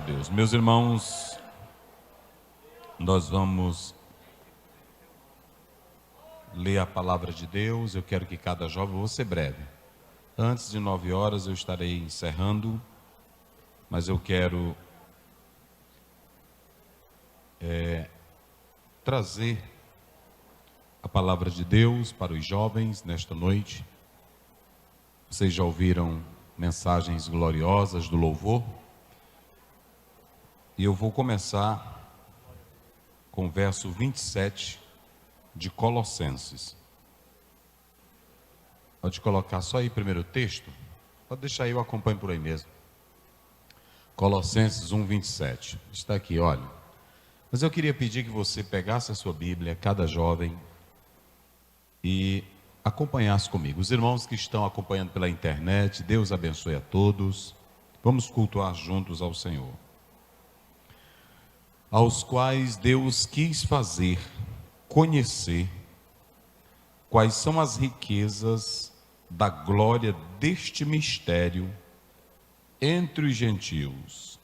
Deus. Meus irmãos, nós vamos ler a palavra de Deus. Eu quero que cada jovem, vou ser breve. Antes de 9 horas eu estarei encerrando, mas eu quero trazer a palavra de Deus para os jovens nesta noite. Vocês já ouviram mensagens gloriosas do louvor? E eu vou começar com o verso 27 de Colossenses. Pode colocar só aí primeiro o texto? Pode deixar aí, eu acompanho por aí mesmo. Colossenses 1, 27. Está aqui, olha. Mas eu queria pedir que você pegasse a sua Bíblia, cada jovem, e acompanhasse comigo. Os irmãos que estão acompanhando pela internet, Deus abençoe a todos. Vamos cultuar juntos ao Senhor. Aos quais Deus quis fazer conhecer quais são as riquezas da glória deste mistério entre os gentios,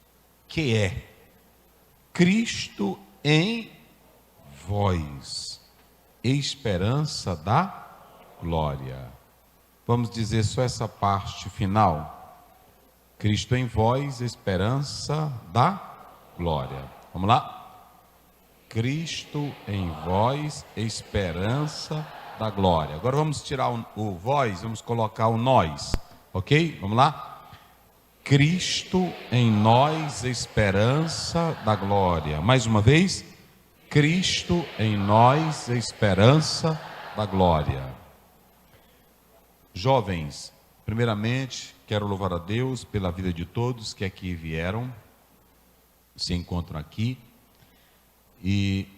que é Cristo em vós, esperança da glória. Vamos dizer só essa parte final. Cristo em vós, esperança da glória. Vamos lá? Cristo em vós, esperança da glória. Agora vamos tirar o vós, vamos colocar o nós, ok? Vamos lá? Cristo em nós, esperança da glória. Mais uma vez. Cristo em nós, esperança da glória. Jovens, primeiramente, quero louvar a Deus pela vida de todos que aqui vieram, se encontram aqui, e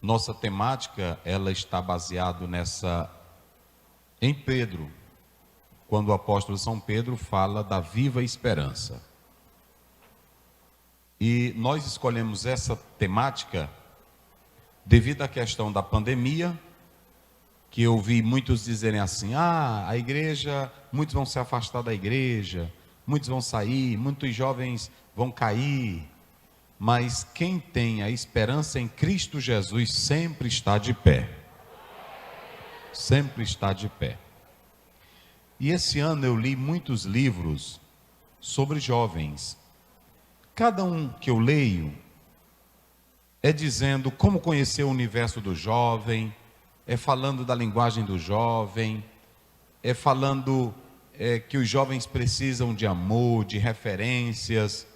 nossa temática, ela está baseada em Pedro, quando o apóstolo São Pedro fala da viva esperança. E nós escolhemos essa temática devido à questão da pandemia, que eu vi muitos dizerem assim: a igreja, muitos vão se afastar da igreja, muitos vão sair, muitos jovens vão cair, mas quem tem a esperança em Cristo Jesus sempre está de pé. Sempre está de pé. E esse ano eu li muitos livros sobre jovens. Cada um que eu leio é dizendo como conhecer o universo do jovem, é falando da linguagem do jovem, é falando que os jovens precisam de amor, de referências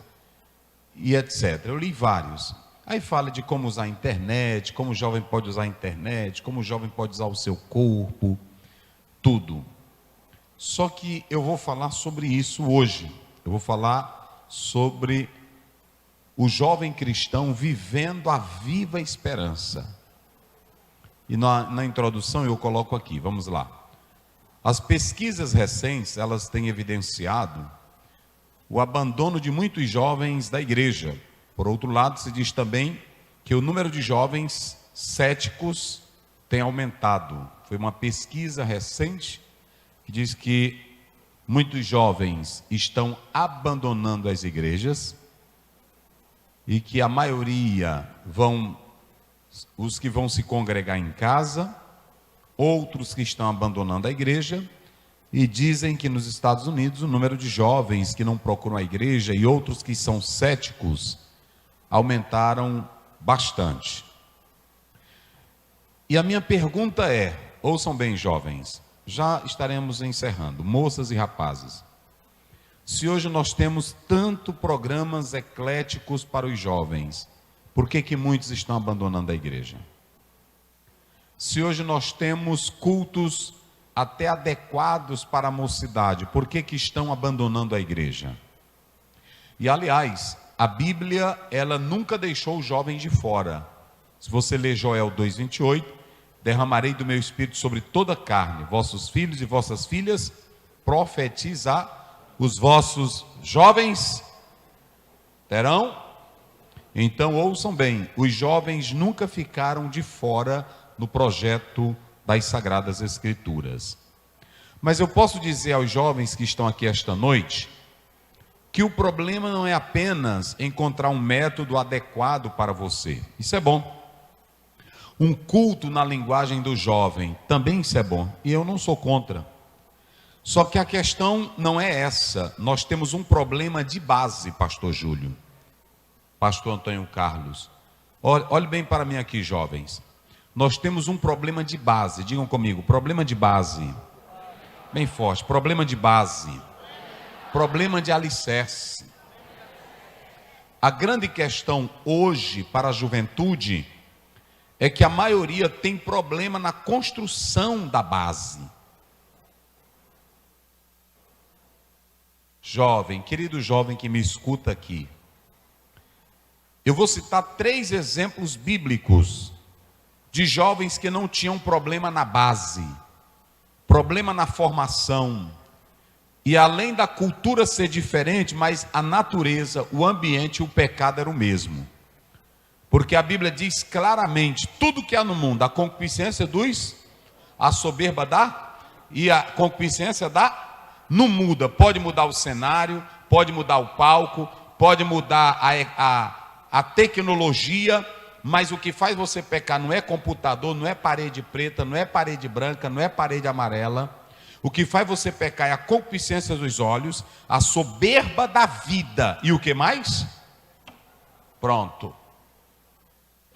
e etc. Eu li vários. Aí fala de como usar a internet, como o jovem pode usar a internet, como o jovem pode usar o seu corpo, tudo. Só que eu vou falar sobre isso hoje. Eu vou falar sobre o jovem cristão vivendo a viva esperança. E na introdução eu coloco aqui, vamos lá. As pesquisas recentes, elas têm evidenciado o abandono de muitos jovens da igreja. Por outro lado, se diz também que o número de jovens céticos tem aumentado. Foi uma pesquisa recente que diz que muitos jovens estão abandonando as igrejas e que a maioria os que vão se congregar em casa, outros que estão abandonando a igreja. E dizem que nos Estados Unidos o número de jovens que não procuram a igreja e outros que são céticos aumentaram bastante. E a minha pergunta é, ouçam bem jovens, já estaremos encerrando, moças e rapazes. Se hoje nós temos tanto programas ecléticos para os jovens, por que muitos estão abandonando a igreja? Se hoje nós temos cultos até adequados para a mocidade, por que estão abandonando a igreja? E aliás, a Bíblia, ela nunca deixou os jovens de fora. Se você ler Joel 2:28, derramarei do meu espírito sobre toda a carne, vossos filhos e vossas filhas profetizar, os vossos jovens terão. Então ouçam bem, os jovens nunca ficaram de fora no projeto das Sagradas Escrituras. Mas eu posso dizer aos jovens que estão aqui esta noite, que o problema não é apenas encontrar um método adequado para você. Isso é bom. Um culto na linguagem do jovem, também isso é bom. E eu não sou contra. Só que a questão não é essa. Nós temos um problema de base, pastor Júlio, pastor Antônio Carlos. Olhe bem para mim aqui, jovens. Nós temos um problema de base. Digam comigo, problema de base. Bem forte, problema de base. Problema de alicerce. A grande questão hoje para a juventude é que a maioria tem problema na construção da base. Jovem, querido jovem que me escuta aqui, eu vou citar 3 exemplos bíblicos de jovens que não tinham problema na base, problema na formação. E além da cultura ser diferente, mas a natureza, o ambiente, o pecado era o mesmo. Porque a Bíblia diz claramente, tudo que há no mundo, a concupiscência a soberba dá, e a concupiscência dá, não muda. Pode mudar o cenário, pode mudar o palco, pode mudar a tecnologia, mas o que faz você pecar não é computador, não é parede preta, não é parede branca, não é parede amarela. O que faz você pecar é a concupiscência dos olhos, a soberba da vida. E o que mais? Pronto.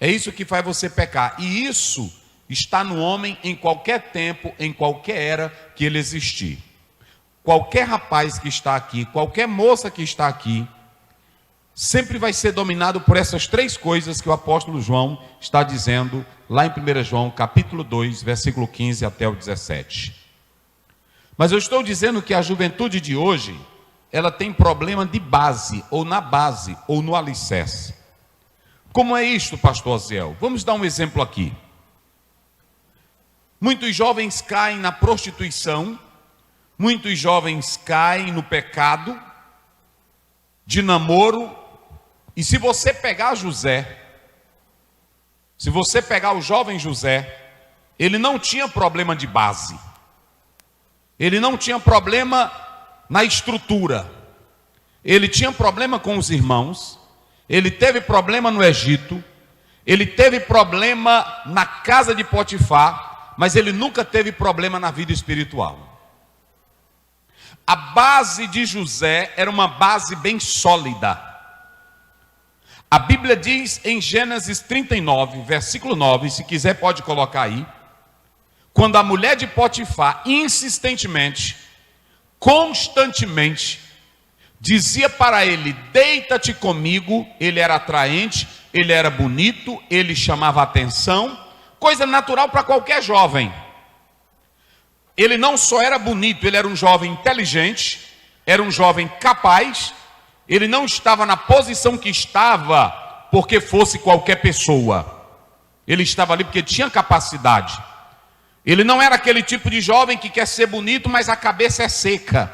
É isso que faz você pecar. E isso está no homem em qualquer tempo, em qualquer era que ele existir. Qualquer rapaz que está aqui, qualquer moça que está aqui, sempre vai ser dominado por essas 3 coisas que o apóstolo João está dizendo lá em 1 João, capítulo 2, versículo 15 até o 17. Mas eu estou dizendo que a juventude de hoje, ela tem problema de base, ou na base, ou no alicerce. Como é isto, pastor Aziel? Vamos dar um exemplo aqui. Muitos jovens caem na prostituição, muitos jovens caem no pecado de namoro. E se você pegar José, se você pegar o jovem José, ele não tinha problema de base. Ele não tinha problema na estrutura. Ele tinha problema com os irmãos. Ele teve problema no Egito. Ele teve problema na casa de Potifar. Mas ele nunca teve problema na vida espiritual. A base de José era uma base bem sólida. A Bíblia diz em Gênesis 39, versículo 9, se quiser pode colocar aí. Quando a mulher de Potifar, insistentemente, constantemente, dizia para ele, deita-te comigo, ele era atraente, ele era bonito, ele chamava atenção, coisa natural para qualquer jovem. Ele não só era bonito, ele era um jovem inteligente, era um jovem capaz, ele não estava na posição que estava porque fosse qualquer pessoa, ele estava ali porque tinha capacidade. Ele não era aquele tipo de jovem que quer ser bonito, mas a cabeça é seca.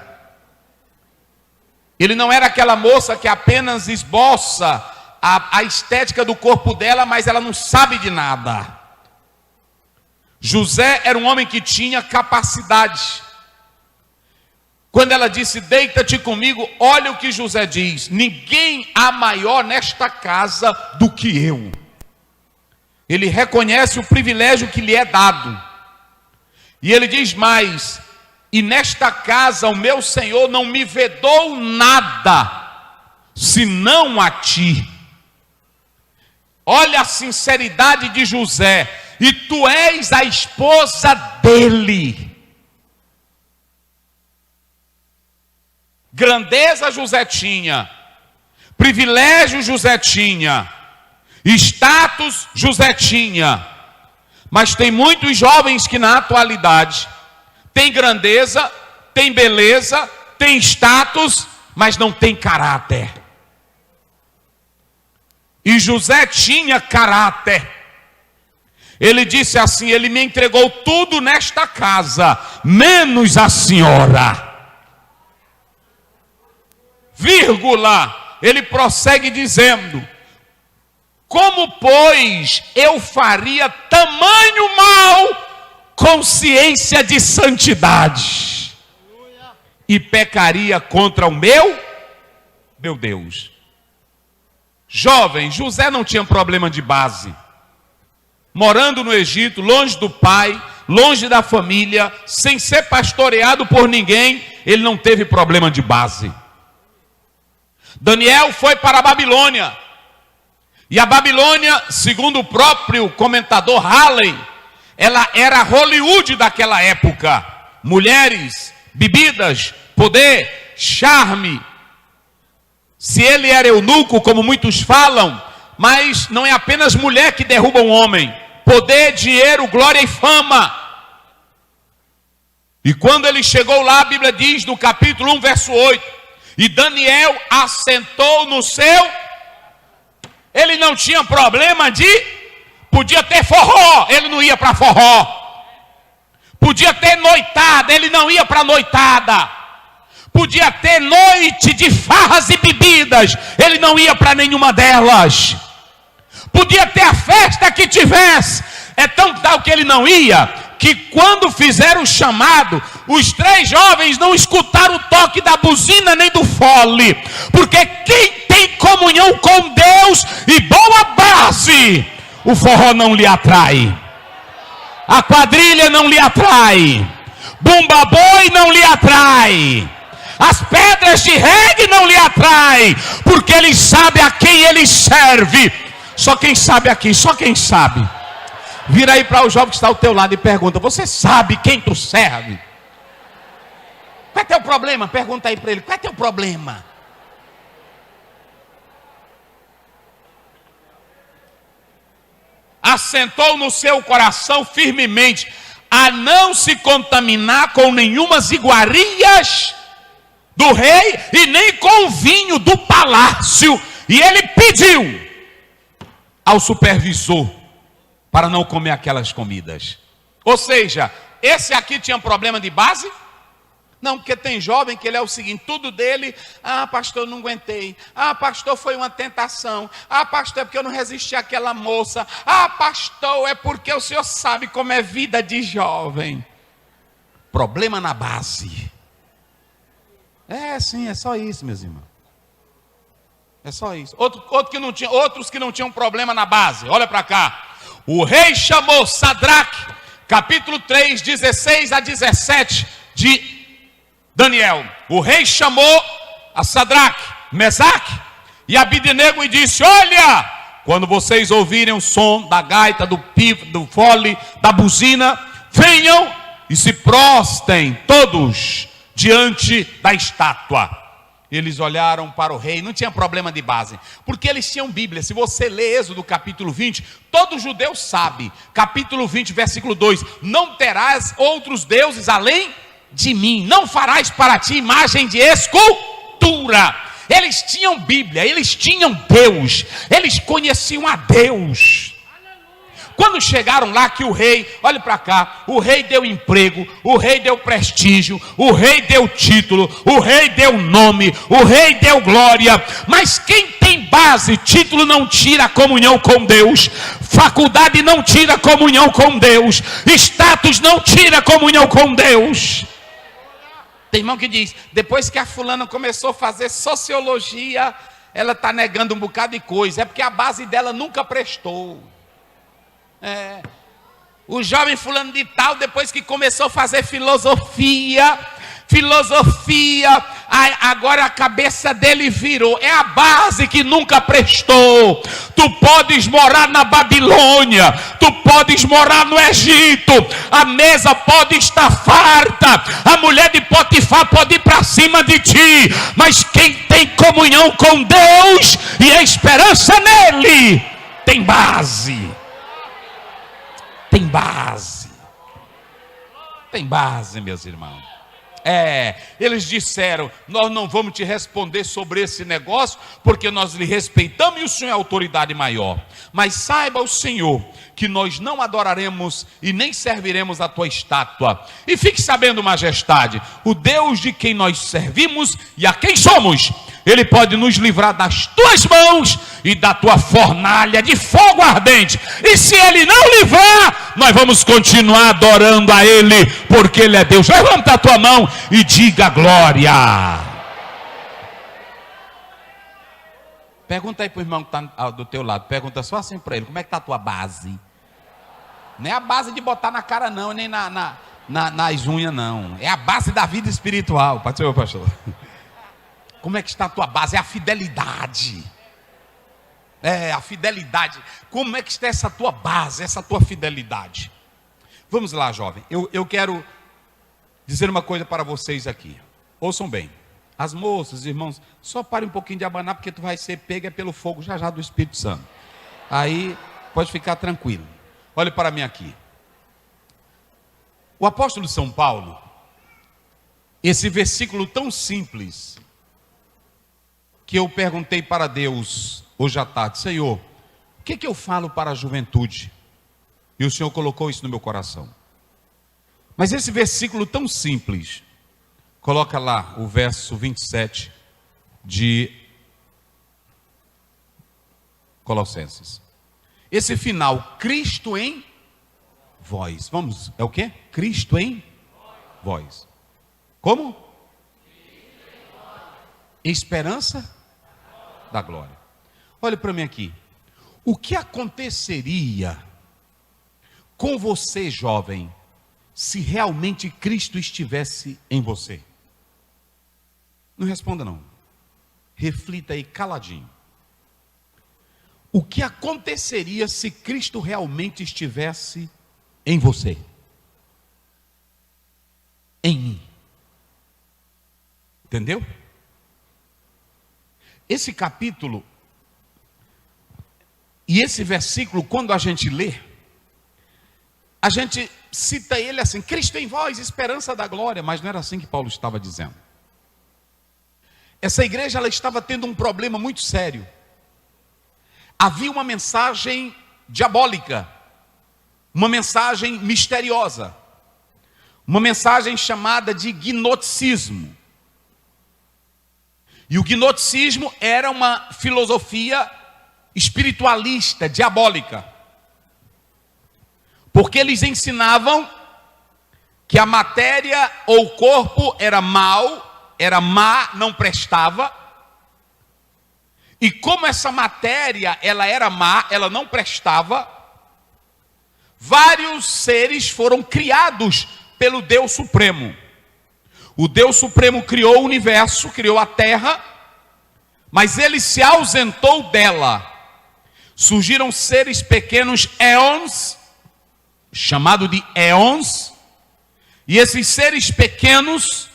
Ele não era aquela moça que apenas esboça a estética do corpo dela, mas ela não sabe de nada. José era um homem que tinha capacidade. Quando ela disse, deita-te comigo, olha o que José diz, ninguém há maior nesta casa do que eu. Ele reconhece o privilégio que lhe é dado. E ele diz mais, e nesta casa o meu Senhor não me vedou nada, senão a ti. Olha a sinceridade de José, e tu és a esposa dele. Grandeza José tinha, privilégio José tinha, status José tinha. Mas tem muitos jovens que na atualidade tem grandeza, tem beleza, tem status, mas não tem caráter. E José tinha caráter. Ele disse assim, ele me entregou tudo nesta casa, menos a senhora. Vírgula, ele prossegue dizendo, como, pois, eu faria tamanho mal com ciência de santidade e pecaria contra o meu Meu Deus. Jovem, José não tinha problema de base. Morando no Egito, longe do pai, longe da família, sem ser pastoreado por ninguém, ele não teve problema de base. Daniel foi para a Babilônia. E a Babilônia, segundo o próprio comentador Halley, ela era a Hollywood daquela época. Mulheres, bebidas, poder, charme. Se ele era eunuco, como muitos falam, mas não é apenas mulher que derruba um homem. Poder, dinheiro, glória e fama. E quando ele chegou lá, a Bíblia diz no capítulo 1, verso 8, e Daniel assentou no seu... Ele não tinha problema de... Podia ter forró, ele não ia para forró. Podia ter noitada, ele não ia para noitada. Podia ter noite de farras e bebidas, ele não ia para nenhuma delas. Podia ter a festa que tivesse, é tão tal que ele não ia, que quando fizeram o chamado, os 3 jovens não escutaram o toque da buzina nem do fole, porque quem tem comunhão com Deus e boa base, o forró não lhe atrai, a quadrilha não lhe atrai, bumba boi não lhe atrai, as pedras de reggae não lhe atrai, porque ele sabe a quem ele serve. Só quem sabe aqui, só quem sabe. Vira aí para o jovem que está ao teu lado e pergunta: você sabe quem tu serve? Qual é teu problema? Pergunta aí para ele: qual é teu problema? Assentou no seu coração firmemente a não se contaminar com nenhumas iguarias do rei e nem com o vinho do palácio. E ele pediu ao supervisor para não comer aquelas comidas. Ou seja, esse aqui tinha problema de base? Não, porque tem jovem que ele é o seguinte, tudo dele: ah, pastor, não aguentei. Ah, pastor, foi uma tentação. Ah, pastor, é porque eu não resisti àquela moça. Ah, pastor, é porque o senhor sabe como é vida de jovem. Problema na base. É, sim, é só isso, meus irmãos. É só isso. Outros que não tinham problema na base. Olha para cá. O rei chamou Sadraque, capítulo 3, 16 a 17 de Daniel. O rei chamou a Sadraque, Mesaque e Abidnego e disse: olha, quando vocês ouvirem o som da gaita, do pifo, do fole, da buzina, venham e se prostem todos diante da estátua. Eles olharam para o rei, não tinha problema de base, porque eles tinham Bíblia. Se você lê Êxodo capítulo 20, todo judeu sabe, capítulo 20, versículo 2, não terás outros deuses além de mim, não farás para ti imagem de escultura. Eles tinham Bíblia, eles tinham Deus, eles conheciam a Deus. Quando chegaram lá que o rei, olhe para cá, o rei deu emprego, o rei deu prestígio, o rei deu título, o rei deu nome, o rei deu glória. Mas quem tem base, título não tira a comunhão com Deus, faculdade não tira a comunhão com Deus, status não tira a comunhão com Deus. Tem irmão que diz: depois que a fulana começou a fazer sociologia, ela está negando um bocado de coisa, é porque a base dela nunca prestou. O jovem fulano de tal, depois que começou a fazer filosofia, agora a cabeça dele virou. É a base que nunca prestou. Tu podes morar na Babilônia, tu podes morar no Egito, a mesa pode estar farta, a mulher de Potifar pode ir para cima de ti, mas quem tem comunhão com Deus e a esperança nele, tem base. Tem base. Tem base, meus irmãos. Eles disseram: nós não vamos te responder sobre esse negócio, porque nós lhe respeitamos e o Senhor é a autoridade maior. Mas saiba o Senhor que nós não adoraremos e nem serviremos a tua estátua. E fique sabendo, majestade, o Deus de quem nós servimos e a quem somos, Ele pode nos livrar das tuas mãos e da tua fornalha de fogo ardente. E se Ele não livrar, nós vamos continuar adorando a Ele, porque Ele é Deus. Levanta a tua mão e diga glória. Pergunta aí para o irmão que está do teu lado. Pergunta só assim para ele. Como é que está a tua base? Não é a base de botar na cara não, nem nas unhas não. É a base da vida espiritual. Pode ser, meu pastor? Como é que está a tua base? É a fidelidade. É a fidelidade. Como é que está essa tua base, essa tua fidelidade? Vamos lá, jovem. Eu quero dizer uma coisa para vocês aqui. Ouçam bem. As moças, irmãos, só pare um pouquinho de abanar, porque tu vai ser pega pelo fogo já do Espírito Santo. Aí pode ficar tranquilo. Olhe para mim aqui. O apóstolo São Paulo, esse versículo tão simples, que eu perguntei para Deus hoje à tarde: Senhor, o que eu falo para a juventude? E o Senhor colocou isso no meu coração. Mas esse versículo tão simples, coloca lá o verso 27 de Colossenses. Esse final, Cristo em vós. Vamos, é o quê? Cristo em vós. Como? Esperança da glória. Olhe para mim aqui. O que aconteceria com você, jovem, se realmente Cristo estivesse em você? Não responda não. Reflita aí caladinho. O que aconteceria se Cristo realmente estivesse em você? Em mim. Entendeu? Esse capítulo e esse versículo, quando a gente lê, a gente cita ele assim: Cristo em vós, esperança da glória. Mas não era assim que Paulo estava dizendo. Essa igreja, ela estava tendo um problema muito sério. Havia uma mensagem diabólica, uma mensagem misteriosa, uma mensagem chamada de gnosticismo. E o gnosticismo era uma filosofia espiritualista, diabólica, porque eles ensinavam que a matéria ou o corpo era mau, era má, não prestava. E como essa matéria, ela era má, ela não prestava, vários seres foram criados pelo Deus Supremo. O Deus Supremo criou o universo, criou a terra, mas ele se ausentou dela. Surgiram seres pequenos, éons, chamado de éons, e esses seres pequenos,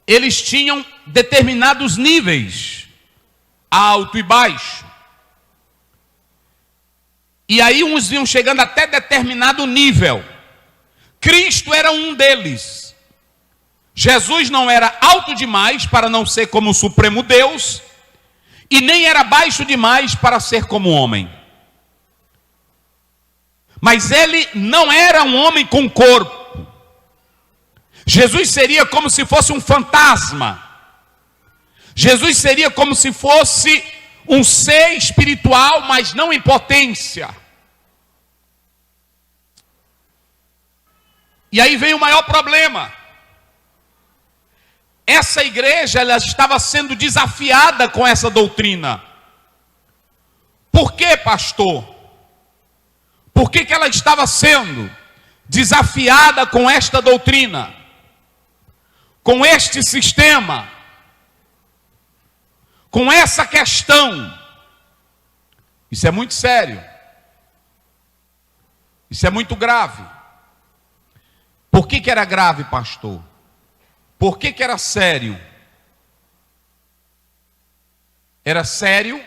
eles tinham determinados níveis, alto e baixo. E aí uns iam chegando até determinado nível. Cristo era um deles. Jesus não era alto demais para não ser como o Supremo Deus, e nem era baixo demais para ser como homem. Mas ele não era um homem com corpo. Jesus seria como se fosse um fantasma. Jesus seria como se fosse um ser espiritual, mas não em potência. E aí vem o maior problema. Essa igreja, ela estava sendo desafiada com essa doutrina. Por quê, pastor? Por que ela estava sendo desafiada com esta doutrina? Com este sistema? Com essa questão? Isso é muito sério. Isso é muito grave. Por que era grave, pastor? Por que era sério? Era sério,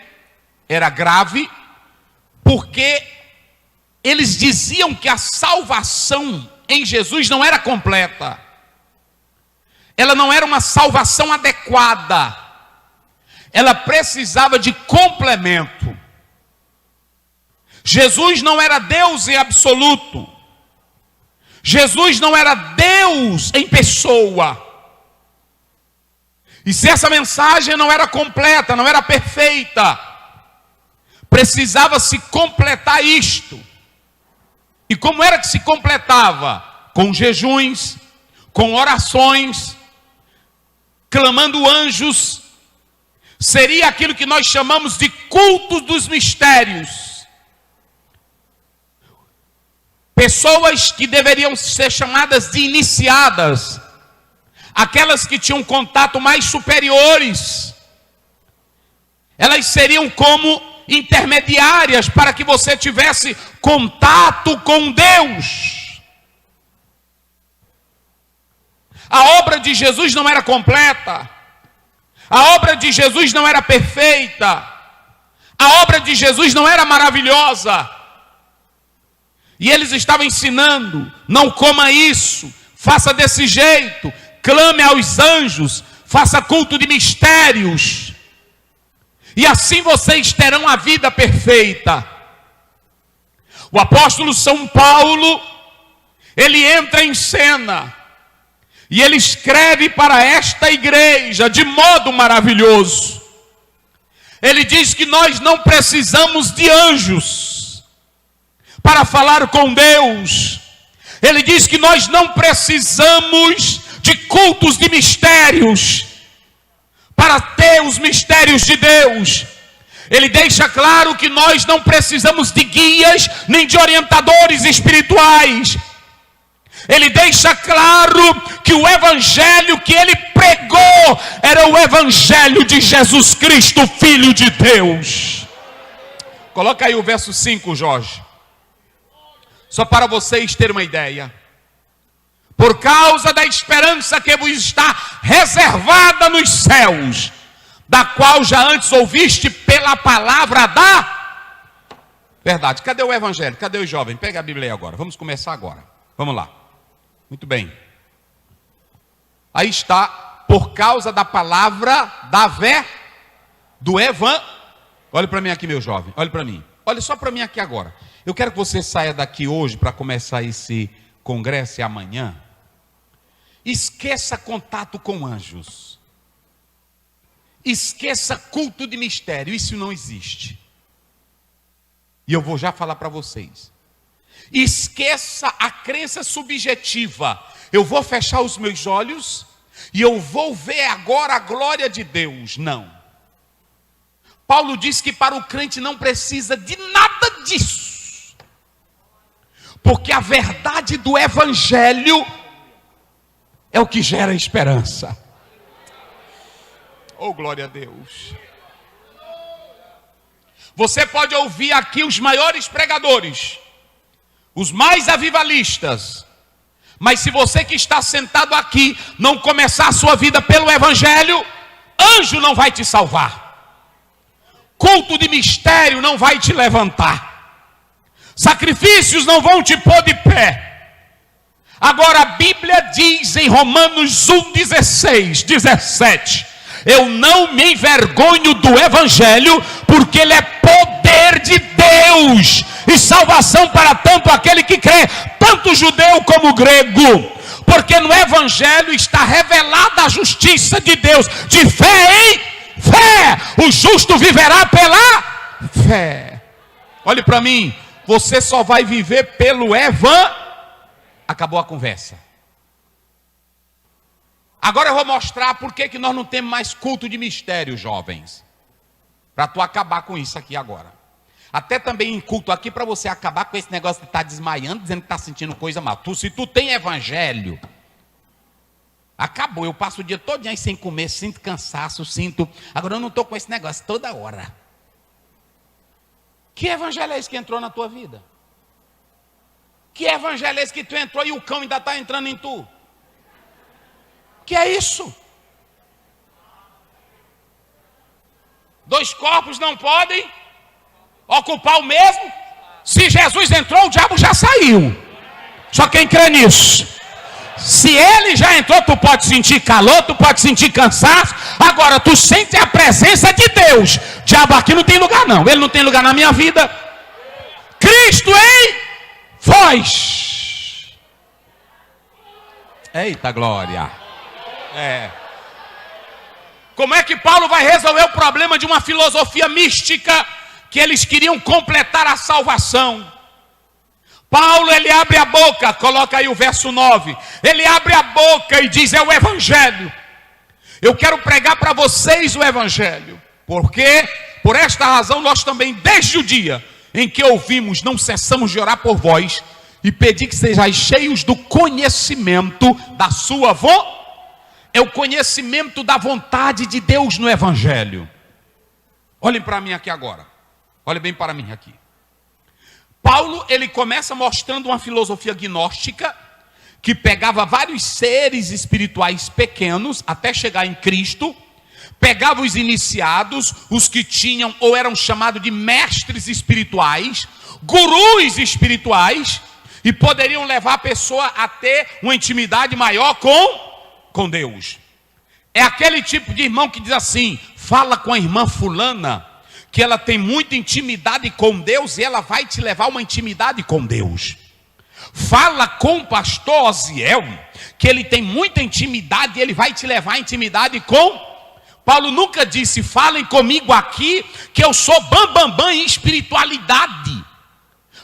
era grave, porque eles diziam que a salvação em Jesus não era completa. Ela não era uma salvação adequada. Ela precisava de complemento. Jesus não era Deus em absoluto. Jesus não era Deus em pessoa. E se essa mensagem não era completa, não era perfeita, precisava se completar isto. E como era que se completava? Com jejuns, com orações, clamando anjos, seria aquilo que nós chamamos de culto dos mistérios. Pessoas que deveriam ser chamadas de iniciadas, aquelas que tinham contato mais superiores, elas seriam como intermediárias para que você tivesse contato com Deus. A obra de Jesus não era completa, a obra de Jesus não era perfeita, a obra de Jesus não era maravilhosa. E eles estavam ensinando: não coma isso, faça desse jeito, clame aos anjos, faça culto de mistérios, e assim vocês terão a vida perfeita. O apóstolo São Paulo, ele entra em cena, e ele escreve para esta igreja de modo maravilhoso. Ele diz que nós não precisamos de anjos para falar com Deus. Ele diz que nós não precisamos de cultos de mistérios para ter os mistérios de Deus. Ele deixa claro que nós não precisamos de guias nem de orientadores espirituais. Ele deixa claro que o evangelho que ele pregou era o evangelho de Jesus Cristo, Filho de Deus. Coloca aí o verso 5, Jorge. Só para vocês terem uma ideia. Por causa da esperança que vos está reservada nos céus, da qual já antes ouviste pela palavra da verdade. Cadê o evangelho? Cadê o jovem? Pega a Bíblia aí agora. Vamos começar agora. Vamos lá. Muito bem. Aí está, por causa da palavra da do evan. Olha para mim aqui, meu jovem. Olha para mim. Olha só para mim aqui agora. Eu quero que você saia daqui hoje para começar esse congresso e amanhã. Esqueça contato com anjos. Esqueça culto de mistério. Isso não existe. E eu vou já falar para vocês. Esqueça a crença subjetiva. Eu vou fechar os meus olhos e eu vou ver agora a glória de Deus. Não. Paulo diz que para o crente não precisa de nada disso. Porque a verdade do evangelho é o que gera esperança. Oh, glória a Deus. Você pode ouvir aqui os maiores pregadores, os mais avivalistas, mas se você que está sentado aqui não começar a sua vida pelo evangelho, anjo não vai te salvar, culto de mistério não vai te levantar, sacrifícios não vão te pôr de pé. Agora a Bíblia diz em Romanos 1:16, 17: eu não me envergonho do evangelho, porque ele é poder de Deus e salvação para tanto aquele que crê, tanto judeu como grego. Porque no evangelho está revelada a justiça de Deus, de fé em fé. O justo viverá pela fé. Olhe para mim, você só vai viver pelo Acabou a conversa. Agora eu vou mostrar por que nós não temos mais culto de mistério, jovens. Para tu acabar com isso aqui agora. Até também em culto aqui, para você acabar com esse negócio de estar desmaiando, dizendo que está sentindo coisa mal. Se tu tem evangelho, acabou. Eu passo o dia todo aí sem comer, sinto cansaço, Agora eu não estou com esse negócio toda hora. Que evangelho é esse que entrou na tua vida? Que evangelho é esse que tu entrou e o cão ainda está entrando em tu? Que é isso? Dois corpos não podem ocupar o mesmo? Se Jesus entrou, o diabo já saiu. Só quem crê nisso. Se ele já entrou, tu pode sentir calor, tu pode sentir cansaço. Agora tu sente a presença de Deus. O diabo aqui não tem lugar não. Ele não tem lugar na minha vida. Cristo em vós. Eita glória. Como é que Paulo vai resolver o problema de uma filosofia mística que eles queriam completar a salvação? Paulo, ele abre a boca, coloca aí o verso 9. Ele abre a boca e diz: é o evangelho. Eu quero pregar para vocês o evangelho. Porque, por esta razão, nós também, desde o dia em que ouvimos, não cessamos de orar por vós e pedir que sejais cheios do conhecimento da sua vontade. É o conhecimento da vontade de Deus no Evangelho. Olhem para mim aqui agora. Olhem bem para mim aqui. Paulo, ele começa mostrando uma filosofia gnóstica que pegava vários seres espirituais pequenos até chegar em Cristo, pegava os iniciados, os que tinham ou eram chamados de mestres espirituais, gurus espirituais, e poderiam levar a pessoa a ter uma intimidade maior com Deus. É aquele tipo de irmão que diz assim: fala com a irmã fulana, que ela tem muita intimidade com Deus e ela vai te levar uma intimidade com Deus. Fala com o pastor Osiel, que ele tem muita intimidade e ele vai te levar a intimidade com... Paulo nunca disse: falem comigo aqui, que eu sou bambambam em espiritualidade.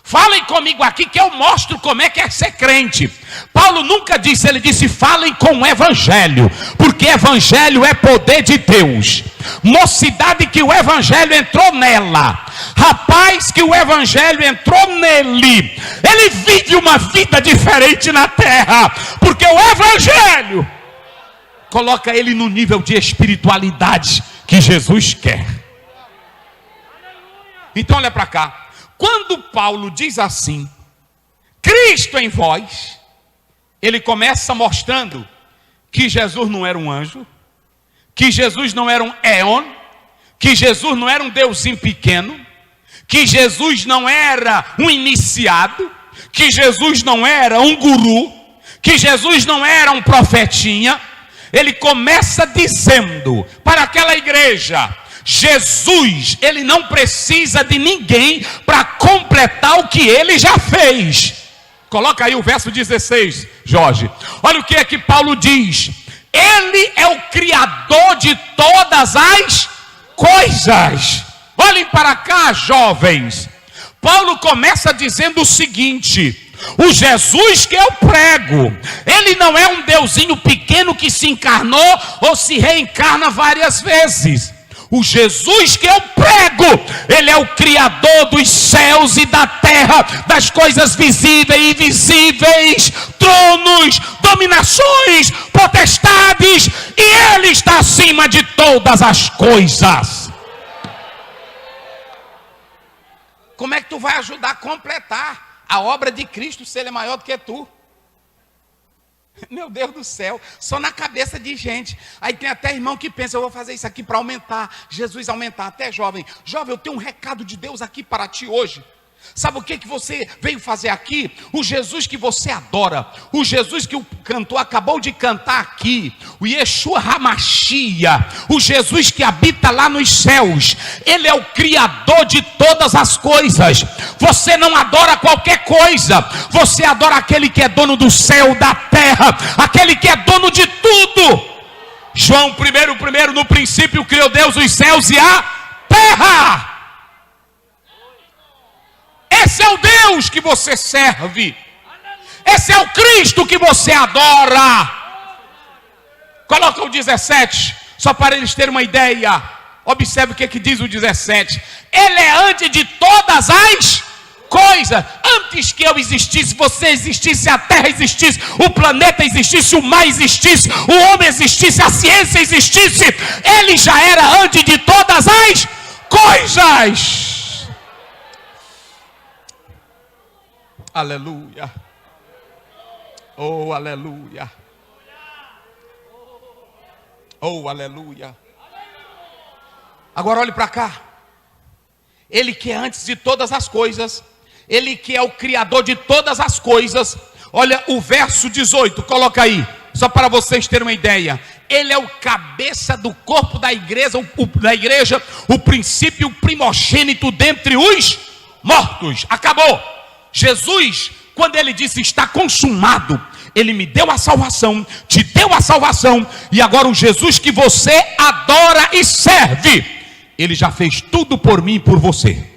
Falem comigo aqui que eu mostro como é que é ser crente. Paulo nunca disse, ele disse: falem com o Evangelho, porque Evangelho é poder de Deus. Mocidade que o Evangelho entrou nela, rapaz que o Evangelho entrou nele, ele vive uma vida diferente na terra, porque o Evangelho coloca ele no nível de espiritualidade que Jesus quer. Então olha para cá. Quando Paulo diz assim, Cristo em vós, ele começa mostrando que Jesus não era um anjo, que Jesus não era um éon, que Jesus não era um deusinho pequeno, que Jesus não era um iniciado, que Jesus não era um guru, que Jesus não era um profetinha. Ele começa dizendo para aquela igreja: Jesus, ele não precisa de ninguém para completar o que ele já fez. Coloca aí o verso 16, Jorge. Olha o que é que Paulo diz: ele é o criador de todas as coisas. Olhem para cá, jovens. Paulo começa dizendo o seguinte: o Jesus que eu prego, ele não é um deusinho pequeno que se encarnou ou se reencarna várias vezes. O Jesus que eu prego, ele é o criador dos céus e da terra, das coisas visíveis e invisíveis, tronos, dominações, potestades, e ele está acima de todas as coisas. Como é que tu vai ajudar a completar a obra de Cristo se ele é maior do que tu? Meu Deus do céu, só na cabeça de gente. Aí tem até irmão que pensa: eu vou fazer isso aqui para aumentar, Jesus aumentar. Até jovem, eu tenho um recado de Deus aqui para ti hoje. Sabe o que você veio fazer aqui? O Jesus que você adora, o Jesus que o cantor acabou de cantar aqui, o Yeshua Hamashia, o Jesus que habita lá nos céus, ele é o criador de todas as coisas. Você não adora qualquer coisa, você adora aquele que é dono do céu, da terra, aquele que é dono de tudo. João 1:1, no princípio criou Deus os céus e a terra. Esse é o Deus que você serve. Esse é o Cristo que você adora. Coloca o 17, só para eles terem uma ideia. Observe o que diz o 17. Ele é antes de todas as coisas. Antes que eu existisse, você existisse, a terra existisse, o planeta existisse, o mar existisse, o homem existisse, a ciência existisse, ele já era antes de todas as coisas. Aleluia. Oh, aleluia. Oh, aleluia. Agora olhe para cá. Ele que é antes de todas as coisas, ele que é o criador de todas as coisas. Olha o verso 18, coloca aí, só para vocês terem uma ideia. Ele é o cabeça do corpo da igreja, o princípio primogênito dentre os mortos. Acabou. Jesus, quando ele disse está consumado, ele me deu a salvação, te deu a salvação, e agora o Jesus que você adora e serve, ele já fez tudo por mim e por você.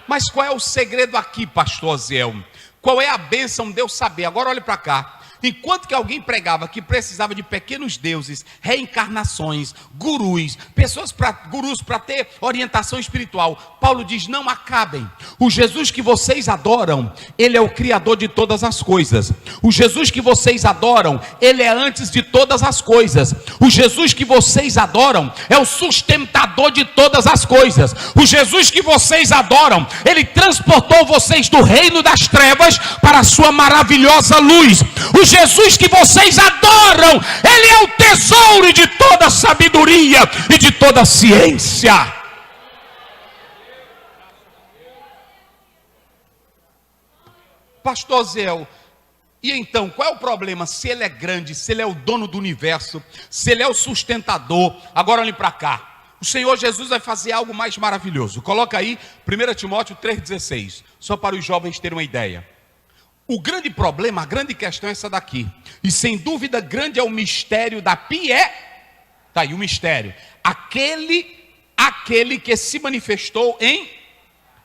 Mas qual é o segredo aqui, pastor Osiel? Qual é a bênção de eu saber? Agora olhe para cá. Enquanto que alguém pregava que precisava de pequenos deuses, reencarnações, gurus para ter orientação espiritual, Paulo diz: não acabem. O Jesus que vocês adoram, ele é o criador de todas as coisas. O Jesus que vocês adoram, ele é antes de todas as coisas. O Jesus que vocês adoram é o sustentador de todas as coisas. O Jesus que vocês adoram, ele transportou vocês do reino das trevas para a sua maravilhosa luz. O Jesus que vocês adoram, ele é o tesouro de toda sabedoria e de toda ciência. Pastor Zéu, e então, qual é o problema? Se ele é grande, se ele é o dono do universo, se ele é o sustentador, agora olhem para cá. O Senhor Jesus vai fazer algo mais maravilhoso. Coloca aí 1 Timóteo 3,16, só para os jovens terem uma ideia. O grande problema, a grande questão é essa daqui. E sem dúvida grande é o mistério da piedade. Tá aí o mistério. Aquele que se manifestou em...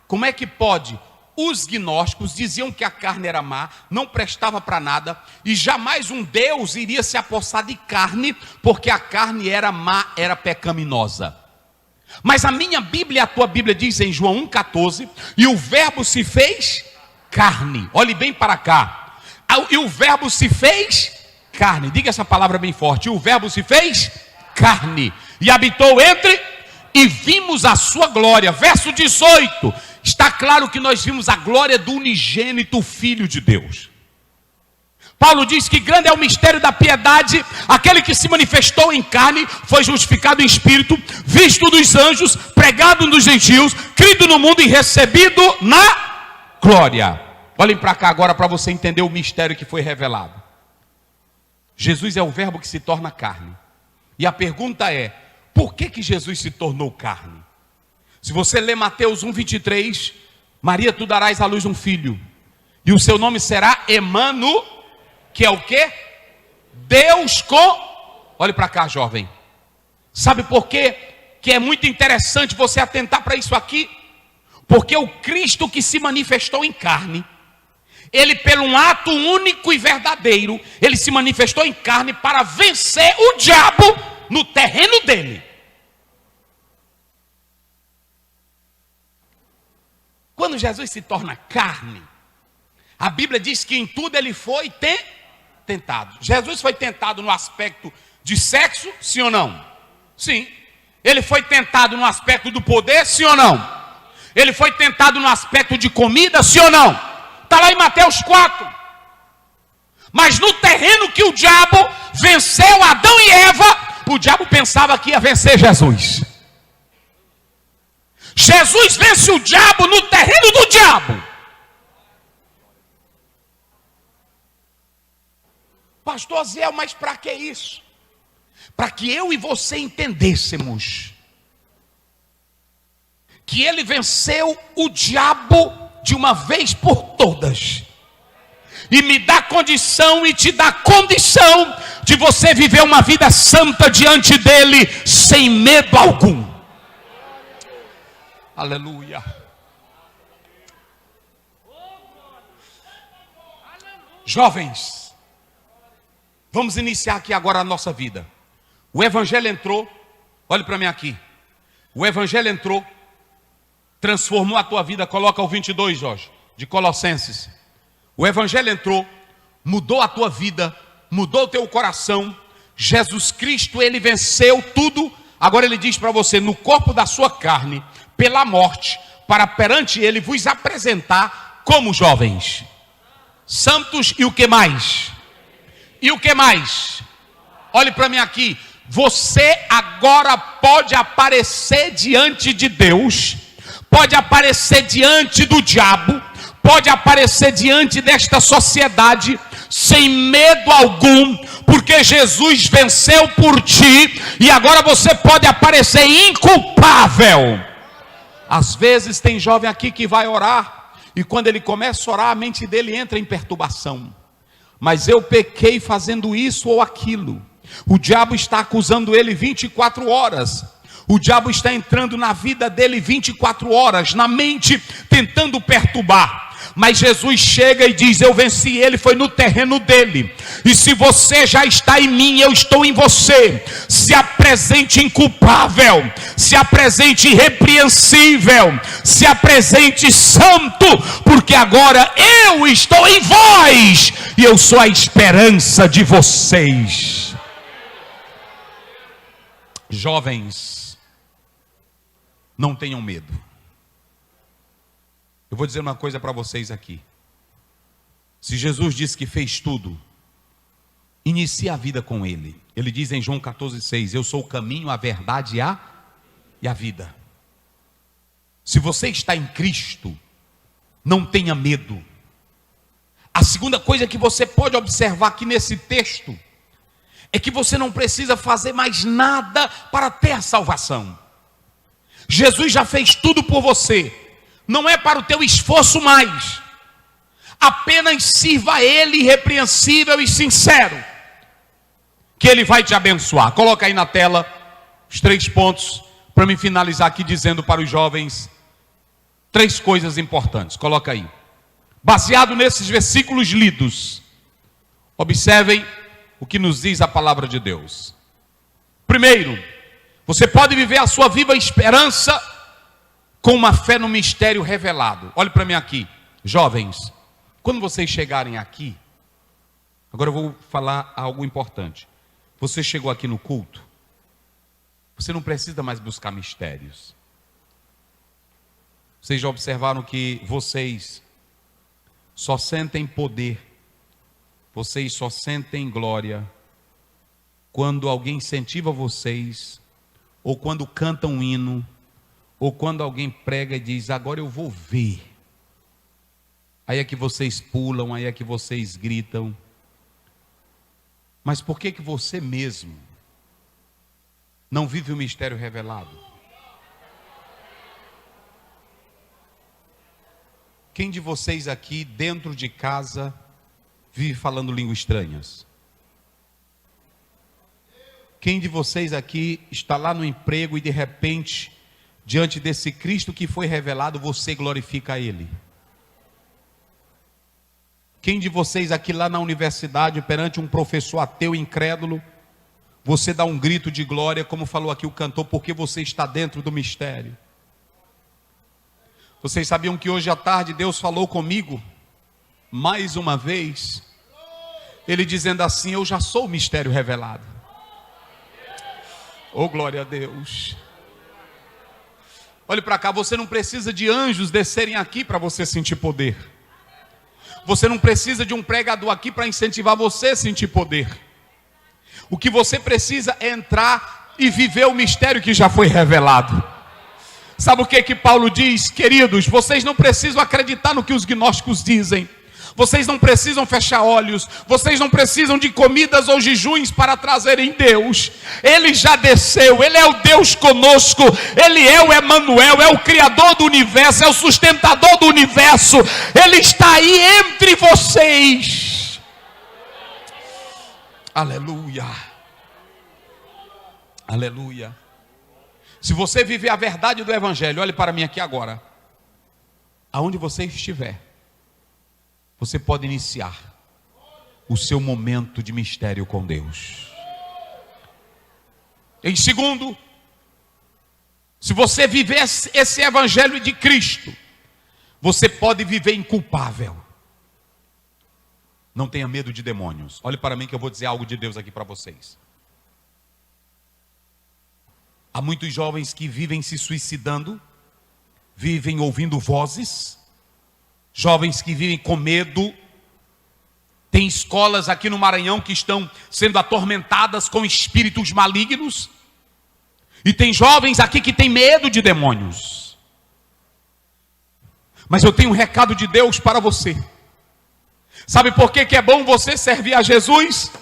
Como é que pode? Os gnósticos diziam que a carne era má, não prestava para nada, e jamais um Deus iria se apossar de carne, porque a carne era má, era pecaminosa. Mas a minha Bíblia, a tua Bíblia diz em João 1,14, e o verbo se fez carne. Olhe bem para cá. E o verbo se fez carne. Diga essa palavra bem forte. E o verbo se fez carne. E habitou entre... E vimos a sua glória. Verso 18. Está claro que nós vimos a glória do unigênito Filho de Deus. Paulo diz que grande é o mistério da piedade. Aquele que se manifestou em carne, foi justificado em espírito, visto dos anjos, pregado nos gentios, crido no mundo e recebido na glória. Olhem para cá agora para você entender o mistério que foi revelado. Jesus é o verbo que se torna carne. E a pergunta é: por que Jesus se tornou carne? Se você ler Mateus 1,23, Maria, tu darás à luz um filho, e o seu nome será Emanuel, que é o quê? Deus com... Olhe para cá, jovem. Sabe por quê que é muito interessante você atentar para isso aqui? Porque o Cristo que se manifestou em carne, ele pelo um ato único e verdadeiro, ele se manifestou em carne para vencer o diabo no terreno dele. Quando Jesus se torna carne, a Bíblia diz que em tudo ele foi tentado. Jesus foi tentado no aspecto de sexo, sim ou não? Sim. Ele foi tentado no aspecto do poder, sim ou não? Ele foi tentado no aspecto de comida, sim ou não? Está lá em Mateus 4. Mas no terreno que o diabo venceu Adão e Eva, o diabo pensava que ia vencer Jesus. Jesus vence o diabo no terreno do diabo. Pastor Zé, mas para que isso? Para que eu e você entendêssemos que ele venceu o diabo de uma vez por todas, e me dá condição e te dá condição de você viver uma vida santa diante dele, sem medo algum. Aleluia. Jovens, vamos iniciar aqui agora a nossa vida. O evangelho entrou, olhe para mim aqui. O evangelho entrou, transformou a tua vida. Coloca o 22, Jorge, de Colossenses. O evangelho entrou, mudou a tua vida, mudou o teu coração. Jesus Cristo, ele venceu tudo. Agora ele diz para você: no corpo da sua carne, pela morte, para perante ele vos apresentar como jovens, santos. E o que mais? E o que mais? Olhe para mim aqui. Você agora pode aparecer diante de Deus, pode aparecer diante do diabo, pode aparecer diante desta sociedade, sem medo algum, porque Jesus venceu por ti, e agora você pode aparecer inculpável. Às vezes tem jovem aqui que vai orar, e quando ele começa a orar, a mente dele entra em perturbação. Mas eu pequei fazendo isso ou aquilo. O diabo está acusando ele 24 horas. O diabo está entrando na vida dele 24 horas, na mente, tentando perturbar. Mas Jesus chega e diz: eu venci ele, foi no terreno dele. E se você já está em mim, eu estou em você. Se apresente inculpável, se apresente irrepreensível, se apresente santo, porque agora eu estou em vós e eu sou a esperança de vocês. Jovens, não tenham medo. Eu vou dizer uma coisa para vocês aqui. Se Jesus disse que fez tudo, inicie a vida com Ele. Ele diz em João 14,6: eu sou o caminho, a verdade e a vida. Se você está em Cristo, não tenha medo. A segunda coisa que você pode observar aqui nesse texto é que você não precisa fazer mais nada para ter a salvação. Jesus já fez tudo por você. Não é para o teu esforço mais. Apenas sirva a Ele irrepreensível e sincero, que Ele vai te abençoar. Coloca aí na tela os 3 pontos, para me finalizar aqui dizendo para os jovens 3 coisas importantes. Coloca aí. Baseado nesses versículos lidos, observem o que nos diz a palavra de Deus. Primeiro, você pode viver a sua viva esperança com uma fé no mistério revelado. Olhe para mim aqui, jovens. Quando vocês chegarem aqui, agora eu vou falar algo importante. Você chegou aqui no culto, você não precisa mais buscar mistérios. Vocês já observaram que vocês só sentem poder, vocês só sentem glória quando alguém incentiva vocês, ou quando canta um hino, ou quando alguém prega e diz: agora eu vou ver. Aí é que vocês pulam, aí é que vocês gritam. Mas por que você mesmo não vive o mistério revelado? Quem de vocês aqui, dentro de casa, vive falando línguas estranhas? Quem de vocês aqui está lá no emprego e de repente, diante desse Cristo que foi revelado, você glorifica a Ele? Quem de vocês aqui lá na universidade, perante um professor ateu incrédulo, você dá um grito de glória, como falou aqui o cantor, porque você está dentro do mistério? Vocês sabiam que hoje à tarde Deus falou comigo, mais uma vez, Ele dizendo assim: eu já sou o mistério revelado. Oh, glória a Deus. Olhe para cá, você não precisa de anjos descerem aqui para você sentir poder. Você não precisa de um pregador aqui para incentivar você a sentir poder. O que você precisa é entrar e viver o mistério que já foi revelado. Sabe o que Paulo diz? Queridos, vocês não precisam acreditar no que os gnósticos dizem. Vocês não precisam fechar olhos. Vocês não precisam de comidas ou jejuns para trazerem Deus. Ele já desceu. Ele é o Deus conosco. Ele é o Emanuel. É o Criador do universo. É o sustentador do universo. Ele está aí entre vocês. Aleluia. Aleluia. Se você viver a verdade do Evangelho, olhe para mim aqui agora. Aonde você estiver, você pode iniciar o seu momento de mistério com Deus. Em segundo, se você viver esse Evangelho de Cristo, você pode viver inculpável. Não tenha medo de demônios. Olhe para mim que eu vou dizer algo de Deus aqui para vocês. Há muitos jovens que vivem se suicidando, vivem ouvindo vozes, jovens que vivem com medo. Tem escolas aqui no Maranhão que estão sendo atormentadas com espíritos malignos. E tem jovens aqui que têm medo de demônios. Mas eu tenho um recado de Deus para você. Sabe por que é bom você servir a Jesus?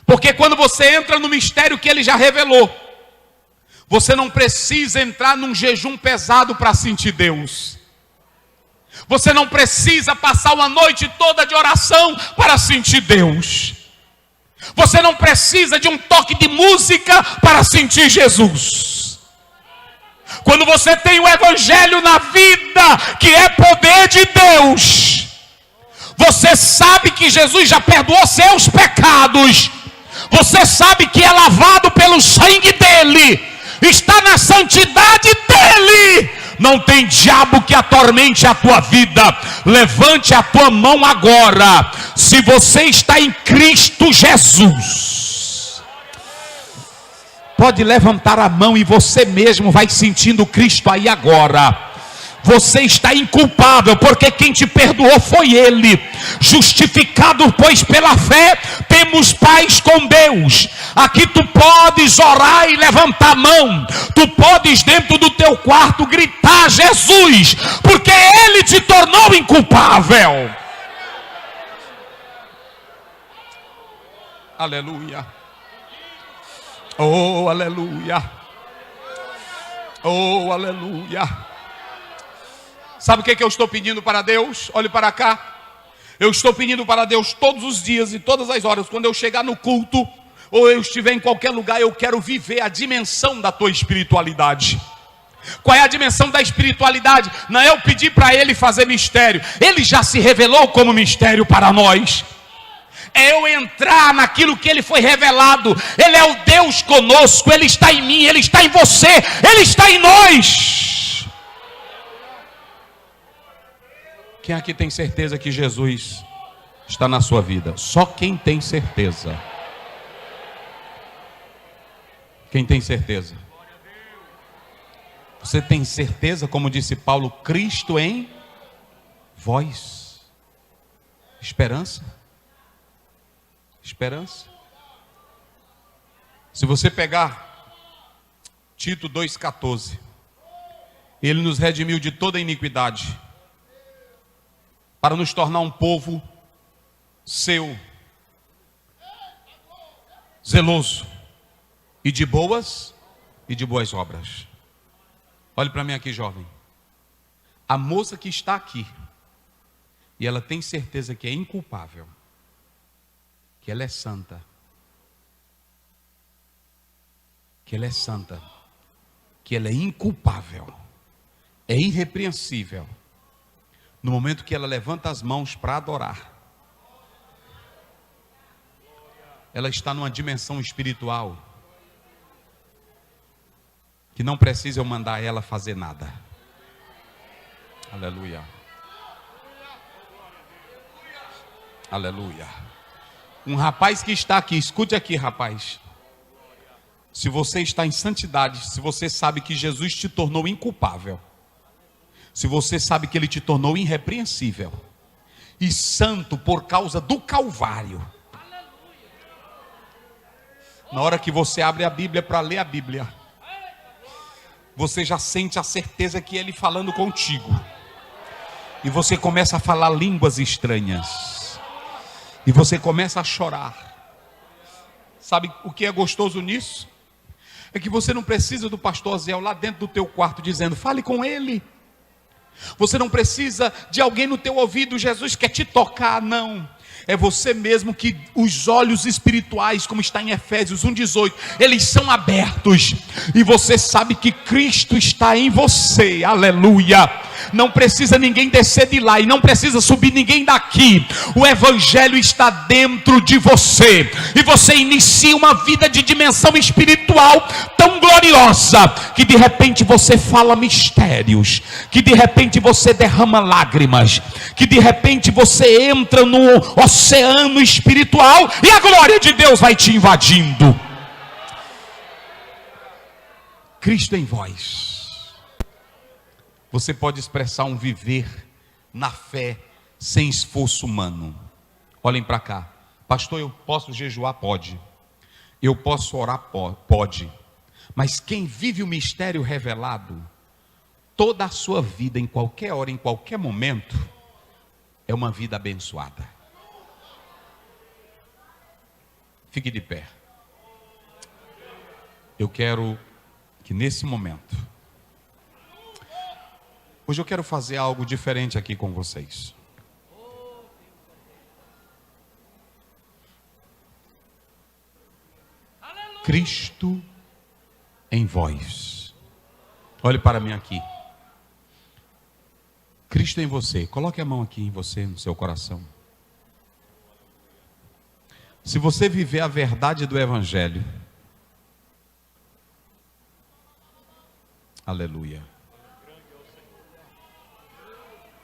Porque quando você entra no mistério que Ele já revelou, você não precisa entrar num jejum pesado para sentir Deus. Você não precisa passar uma noite toda de oração para sentir Deus. Você não precisa de um toque de música para sentir Jesus. Quando você tem o evangelho na vida, que é poder de Deus, você sabe que Jesus já perdoou seus pecados, você sabe que é lavado pelo sangue dele, está na santidade dele. Não tem diabo que atormente a tua vida. Levante a tua mão agora, se você está em Cristo Jesus. Pode levantar a mão e você mesmo vai sentindo Cristo aí agora. Você está inculpável, porque quem te perdoou foi Ele. Justificado, pois, pela fé, temos paz com Deus. Aqui tu podes orar e levantar a mão. Tu podes dentro do teu quarto gritar Jesus, porque Ele te tornou inculpável. Aleluia. Oh, aleluia. Oh, aleluia. Sabe o que eu estou pedindo para Deus? Olhe para cá. Eu estou pedindo para Deus todos os dias e todas as horas, quando eu chegar no culto, ou eu estiver em qualquer lugar, eu quero viver a dimensão da tua espiritualidade. Qual é a dimensão da espiritualidade? Não é eu pedir para Ele fazer mistério. Ele já se revelou como mistério para nós. É eu entrar naquilo que Ele foi revelado. Ele é o Deus conosco. Ele está em mim, Ele está em você, Ele está em nós. Quem aqui tem certeza que Jesus está na sua vida? Só quem tem certeza. Quem tem certeza? Você tem certeza, como disse Paulo, Cristo em vós? Esperança? Esperança? Se você pegar Tito 2,14, Ele nos redimiu de toda iniquidade, para nos tornar um povo seu, zeloso e de boas obras. Olhe para mim aqui, jovem. A moça que está aqui, e ela tem certeza que é inculpável, que ela é santa, que ela é santa, que ela é inculpável, é irrepreensível. No momento que ela levanta as mãos para adorar, ela está numa dimensão espiritual que não precisa eu mandar ela fazer nada. Aleluia. Aleluia. Um rapaz que está aqui, escute aqui, rapaz. Se você está em santidade, se você sabe que Jesus te tornou inculpável, se você sabe que Ele te tornou irrepreensível e santo por causa do Calvário, na hora que você abre a Bíblia para ler a Bíblia, você já sente a certeza que Ele falando contigo, e você começa a falar línguas estranhas, e você começa a chorar. Sabe o que é gostoso nisso? É que você não precisa do pastor Zé lá dentro do teu quarto dizendo, fale com ele. Você não precisa de alguém no teu ouvido, Jesus quer te tocar, não. É você mesmo que os olhos espirituais, como está em Efésios 1,18, eles são abertos. E você sabe que Cristo está em você, aleluia. Não precisa ninguém descer de lá e não precisa subir ninguém daqui. O Evangelho está dentro de você. E você inicia uma vida de dimensão espiritual tão gloriosa, que de repente você fala mistérios, que de repente você derrama lágrimas, que de repente você entra no oceano espiritual e a glória de Deus vai te invadindo. Cristo em vós. Você pode expressar um viver na fé sem esforço humano. Olhem para cá. Pastor, eu posso jejuar? Pode. Eu posso orar? Pode. Mas quem vive o mistério revelado, toda a sua vida, em qualquer hora, em qualquer momento, é uma vida abençoada. Fique de pé. Eu quero que nesse momento, hoje eu quero fazer algo diferente aqui com vocês. Cristo em vós. Olhe para mim aqui. Cristo em você. Coloque a mão aqui em você, no seu coração. Se você viver a verdade do Evangelho, aleluia.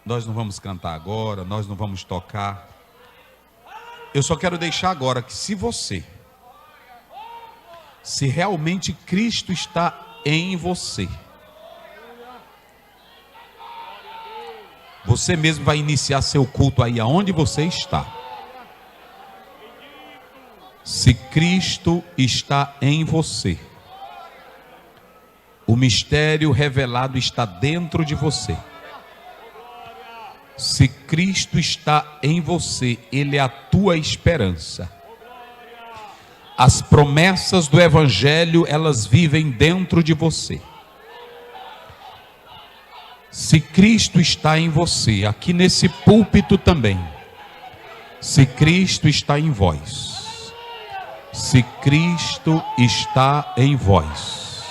Nós não vamos cantar agora, nós não vamos tocar. Eu só quero deixar agora que se realmente Cristo está em você, você mesmo vai iniciar seu culto aí aonde você está. Se Cristo está em você, o mistério revelado está dentro de você. Se Cristo está em você, Ele é a tua esperança. As promessas do Evangelho, elas vivem dentro de você. Se Cristo está em você, aqui nesse púlpito também, se Cristo está em vós, se Cristo está em vós,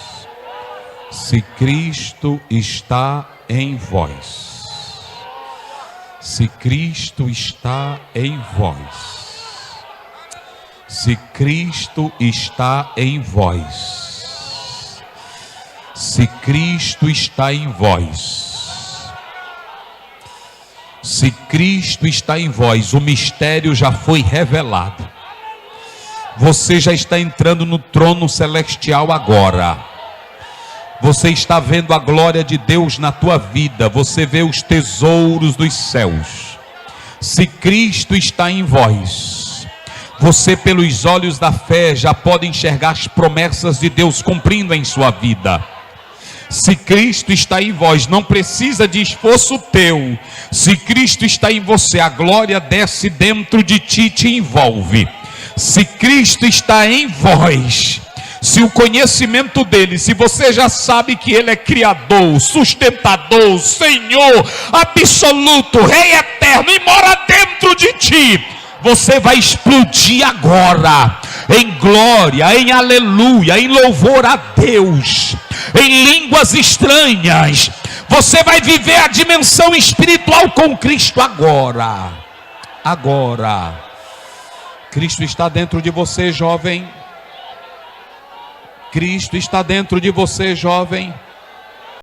se Cristo está em vós, se Cristo está em vós, se Cristo está em vós, se Cristo está em vós, se Cristo está em vós, o mistério já foi revelado. Você já está entrando no trono celestial agora. Você está vendo a glória de Deus na tua vida. Você vê os tesouros dos céus. Se Cristo está em vós, você pelos olhos da fé já pode enxergar as promessas de Deus cumprindo em sua vida. Se Cristo está em vós, não precisa de esforço teu. Se Cristo está em você, a glória desce dentro de ti e te envolve. Se Cristo está em vós, se o conhecimento dele, se você já sabe que ele é criador, sustentador, Senhor absoluto, Rei eterno e mora dentro de ti, você vai explodir agora em glória, em aleluia, em louvor a Deus, em línguas estranhas. Você vai viver a dimensão espiritual com Cristo agora. Cristo está dentro de você, jovem. Cristo está dentro de você, jovem.